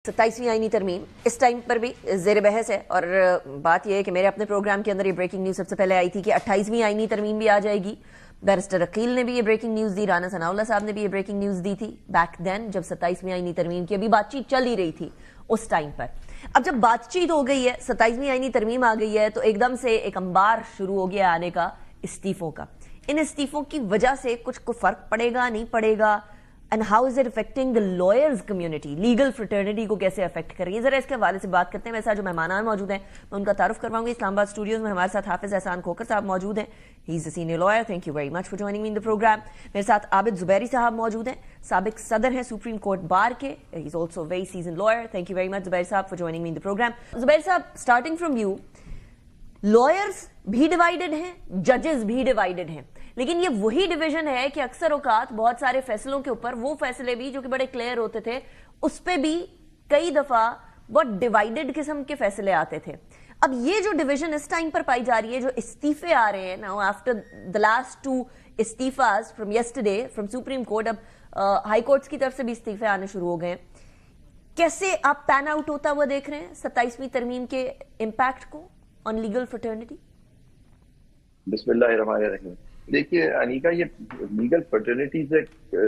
27वीं आईनी तरमीम इस टाइम पर भी ज़ेर बहस है और बात यह है कि मेरे अपने प्रोग्राम के अंदर ये ब्रेकिंग न्यूज़ सबसे पहले आई थी कि 28वीं आईनी तरमीम भी आ जाएगी। बैरिस्टर अकील ने भी ये ब्रेकिंग न्यूज़ दी, राना सनाउल्लाह साहब ने भी ये ब्रेकिंग न्यूज़ दी थी बैक देन जब 27वीं आईनी तरमीम की अभी बातचीत चल ही रही थी उस टाइम पर। अब जब बातचीत हो गई है, 27वीं आईनी तरमीम आ गई है, तो एकदम से एक अंबार शुरू हो गया आने का इस्तीफों का। इन इस्तीफों की वजह से कुछ को फर्क पड़ेगा नहीं पड़ेगा, and how is it affecting the lawyers community, legal fraternity को कैसे अफेक्ट कर रही है, जरा इसके हवाले से बात करते हैं। वैसे जो मेहमान मौजूद हैं मैं उनका तारुफ करवाऊंगी। इस्लामाबाद स्टूडियोज में हमारे साथ हाफिज एहसान खोकर साहब मौजूद हैं, he is a senior lawyer, thank you very much for joining me in the programme. मेरे साथ आबिद जुबैरी साहब मौजूद हैं, साबिक सदर हैं सुप्रीम कोर्ट बार के, he is also very seasoned lawyer, thank you very much Zubair साहब for joining me in the program. Zubair साहब, स्टार्टिंग फ्रॉम यू, लॉयर्स भी डिवाइडेड हैं, जजेस भी डिवाइडेड हैं, लेकिन ये वही डिवीजन है कि अक्सर औकात बहुत सारे फैसलों के ऊपर वो फैसले भी जो कि बड़े क्लियर होते थे उस पे भी कई दफा बहुत डिवाइडेड किस्म के फैसले आते थे। अब ये जो डिवीजन इस टाइम पर पाई जा रही है, जो इस्तीफे आ रहे हैं नाउ आफ्टर द लास्ट 2 इस्तीफास from yesterday from supreme court, अब हाई कोर्ट्स की तरफ से भी इस्तीफे आने शुरू हो गए, कैसे आप पैन आउट होता हुआ देख रहे हैं 27वीं तरमीम के इम्पैक्ट को ऑन लीगल फ्रेटर्निटी? बिस्मिल्लाहिर्रहमानिर्रहीम। देखिए अनीका, ये लीगल फ्रेटर्निटी से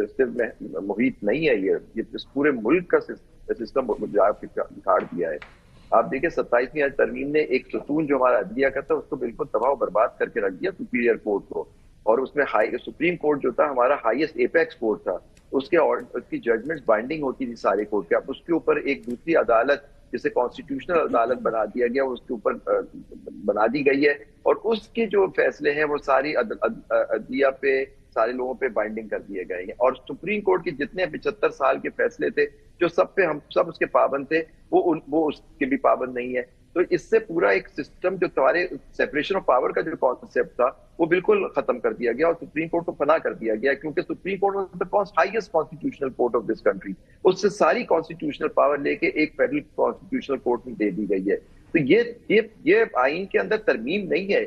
सिर्फ मुहित नहीं है, ये इस पूरे मुल्क का सिस्टम बिगाड़ दिया है। आप देखिए 27वीं तरमीम ने एक सुतून जो हमारा अदलिया का था उसको बिल्कुल तबाह बर्बाद करके रख दिया, सुपीरियर कोर्ट को, और उसमें सुप्रीम कोर्ट जो था हमारा हाईएस्ट एपेक्स कोर्ट था, उसकी जजमेंट्स बाइंडिंग होती थी सारे कोर्ट के। अब उसके ऊपर एक दूसरी अदालत जिसे कॉन्स्टिट्यूशनल अदालत बना दिया गया, उसके ऊपर बना दी गई है, और उसके जो फैसले हैं वो सारी अदलिया पे, सारे लोगों पे बाइंडिंग कर दिए गए हैं। और सुप्रीम कोर्ट के जितने 75 साल के फैसले थे जो सब पे हम सब उसके पाबंद थे, वो उसके भी पाबंद नहीं है। तो इससे पूरा एक सिस्टम जो तुम्हारे सेपरेशन ऑफ पावर का जो कॉन्सेप्ट था वो बिल्कुल खत्म कर दिया गया और सुप्रीम कोर्ट को फना कर दिया गया, क्योंकि supreme court was the highest constitutional court of this country. उससे सारी कॉन्स्टिट्यूशनल पावर लेके एक फेडरल कॉन्स्टिट्यूशनल कोर्ट में दे दी गई है। तो ये आइन के अंदर तरमीम नहीं है,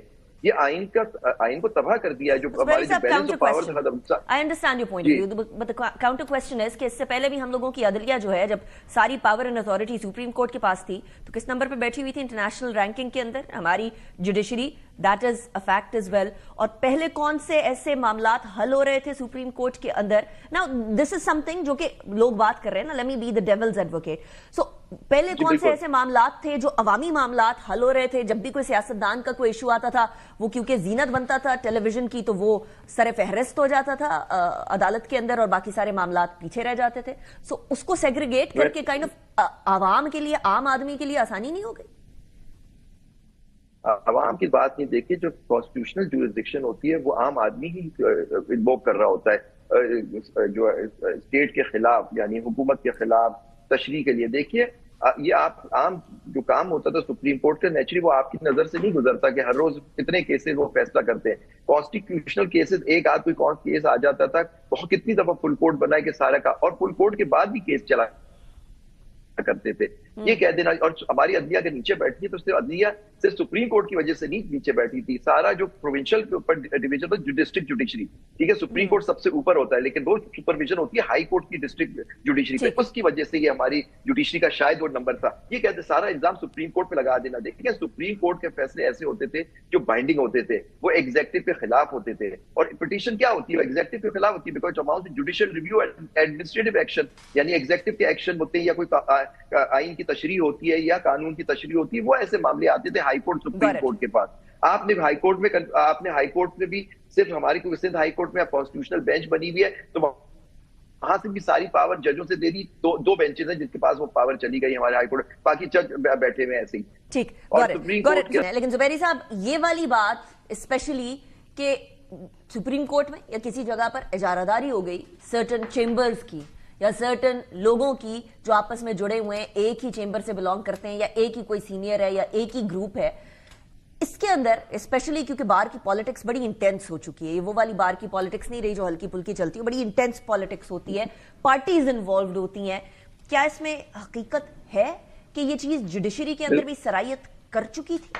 ये आइन को तबाह कर दिया है, जो हमारे जो बैलेंस ऑफ पावर था। I understand your point of view, but the counter question is कि इससे पहले भी हम लोगों की अदलिया जो है, जब सारी power and authority supreme court के पास थी, तो किस नंबर पे बैठी हुई थी इंटरनेशनल रैंकिंग के अंदर हमारी judiciary, that is a fact as well. और पहले कौन से ऐसे मामलात हल हो रहे थे सुप्रीम कोर्ट के अंदर? नाउ दिस इज समथिंग जो कि लोग बात कर रहे हैं ना, let me be the devil's advocate. So पहले कौन से ऐसे मामलात थे जो अवामी मामलात हल हो रहे थे? जब भी कोई सियासतदान का कोई इशू आता था, वो क्योंकि जीनत बनता था टेलीविजन की, तो वो सर फहरिस्त हो जाता था अदालत के अंदर और बाकी सारे मामलात पीछे रह जाते थे। सो उसको सेग्रीगेट करके काइंड ऑफ आवाम के लिए, आम आदमी के लिए आसानी नहीं हो गई? आवाम की बात नहीं, देखिए जो कॉन्स्टिट्यूशनल ज्यूरिसडिक्शन होती है वो आम आदमी ही इन्वोक कर रहा होता है जो स्टेट के खिलाफ, यानी हुकूमत के खिलाफ तशरीह के लिए। देखिए ये आप आम जो काम होता था सुप्रीम कोर्ट का, नेचुरली वो आपकी नजर से नहीं गुजरता कि हर रोज कितने केसेस वो फैसला करते हैं। कॉन्स्टिट्यूशनल केसेस, एक आध कोई केस आ जाता था, बहुत कितनी दफा फुल कोर्ट बनाए के सारा का, और फुल कोर्ट के बाद भी केस चला करते थे। ये कह देना, और हमारी अदलिया के नीचे बैठी है तो सिर्फ अदलिया सिर्फ सुप्रीम कोर्ट की वजह से नहीं नीचे बैठी थी, सारा जो प्रोविंशियल के ऊपर डिवीजन था, डिस्ट्रिक्ट जुडिशरी, ठीक है, सुप्रीम कोर्ट सबसे ऊपर होता है, लेकिन वो सुपरविजन होती है हाई कोर्ट की डिस्ट्रिक्ट जुडिशरी पे, उसकी वजह से ये हमारी जुडिशरी का शायद वो नंबर था। ये कहते सारा इल्जाम सुप्रीम कोर्ट पे लगा देना। देखिए सुप्रीम कोर्ट के फैसले ऐसे होते थे जो बाइंडिंग होते थे, वो एग्जेक्टिव के खिलाफ होते थे, और पिटीशन क्या होती है, एग्जेक्टिव के खिलाफ होती है, because amount judicial review and administrative action, यानी एग्जेक्टिव के एक्शन होते हैं या कोई आइन की तशरीह होती है या कानून की तशरीह होती है, वो ऐसे मामले आते थे हाई कोर्ट सुप्रीम कोर्ट के पास। आपने हाई कोर्ट में भी सिर्फ हमारी कोई सिंध हाई कोर्ट में कॉन्स्टिट्यूशनल बेंच बनी हुई है, तो वहां से भी सारी पावर जजों से दे दी। दो बेंचेस हैं जिसके पास वो पावर चली गई हमारे हाई कोर्ट, बाकी जज बैठे हुए ऐसे ही। ठीक, लेकिन जुबैरी साहब, ये वाली बात स्पेशली के सुप्रीम कोर्ट में या किसी जगह पर इजारादारी हो गई सर्टन चेंबर्स की या सर्टन लोगों की जो आपस में जुड़े हुए हैं, एक ही चेंबर से बिलोंग करते हैं, या एक ही कोई सीनियर है, या एक ही ग्रुप है, इसके अंदर स्पेशली क्योंकि बार की पॉलिटिक्स बड़ी इंटेंस हो चुकी है, ये वो वाली बार की पॉलिटिक्स नहीं रही जो हल्की फुल्की चलती है, बड़ी इंटेंस पॉलिटिक्स होती है, पार्टीज इन्वॉल्व होती हैं। क्या इसमें हकीकत है कि ये चीज जुडिशरी के अंदर भी सरायत कर चुकी थी?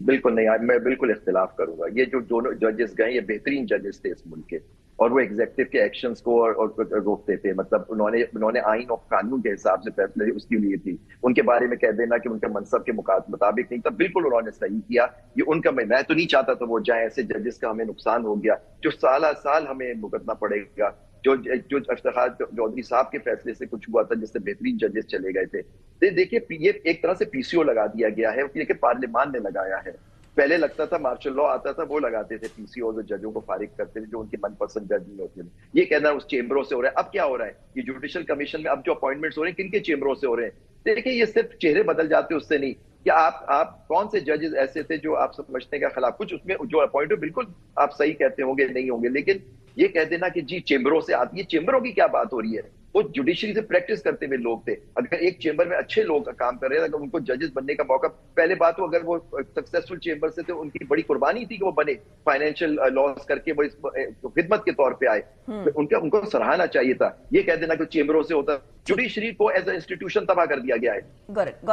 बिल्कुल नहीं, मैं बिल्कुल इख्तिलाफ करूंगा। ये जो दोनों जजेस गए ये बेहतरीन जजेस थे इस मुल्क के, اور وہ ایگزیکٹو کے ایکشنز کو روکتے تھے. مطلب انہوں نے آئین اور قانون کے حساب سے فیصلے اس کی لیے تھی. ان کے بارے میں کہہ دینا کہ ان کے منصب کے مطابق نہیں تھا, بالکل انہوں نے صحیح کیا. یہ ان کا, میں تو نہیں چاہتا تو وہ جائیں, ایسے ججز کا ہمیں نقصان ہو گیا جو سالہ سال ہمیں بھگتنا پڑے گا. جو افتخار چودھری صاحب کے فیصلے سے کچھ ہوا تھا جس سے بہترین ججز چلے گئے تھے. دیکھیے یہ ایک طرح سے پی سی او لگا دیا گیا ہے کہ پارلیمان نے لگایا ہے. پہلے لگتا تھا مارشل لا آتا تھا, وہ لگاتے تھے پی سی او, ججوں کو فارغ کرتے تھے جو ان کے من پسند جج نہیں ہوتے تھے. یہ کہنا اس چیمبروں سے ہو رہا ہے. اب کیا ہو رہا ہے, یہ جوڈیشل کمیشن میں اب جو اپوائنٹمنٹس ہو رہے ہیں کن کے چیمبروں سے ہو رہے ہیں. دیکھیں یہ صرف چہرے بدل جاتے اس سے نہیں. کیا آپ کون سے ججز ایسے تھے جو آپ سمجھتے ہیں کہ خلاف کچھ اس میں جو اپوائنٹ ہو, بالکل آپ صحیح کہتے ہوں گے نہیں ہوں گے, لیکن یہ کہہ دینا کہ جی چیمبروں سے آتی ہے, چیمبروں کی کیا بات ہو رہی ہے. وہ جوڈیشری سے پریکٹس کرتے ہوئے لوگ تھے. اگر ایک چیمبر میں اچھے لوگ کام کر رہے ہیں, اگر ان کو ججز بننے کا موقع, پہلے بات ہو اگر وہ سکسیسفل چیمبر سے تھے, ان کی بڑی قربانی تھی کہ وہ بنے, فائنینشیل لاس کر کے وہ خدمت کے طور پہ آئے, ان کو سراہنا چاہیے تھا. یہ کہہ دینا کہ چیمبروں سے ہوتا, جوڈیشری کو ایز اے انسٹیٹیوشن تباہ کر دیا گیا ہے. Got it.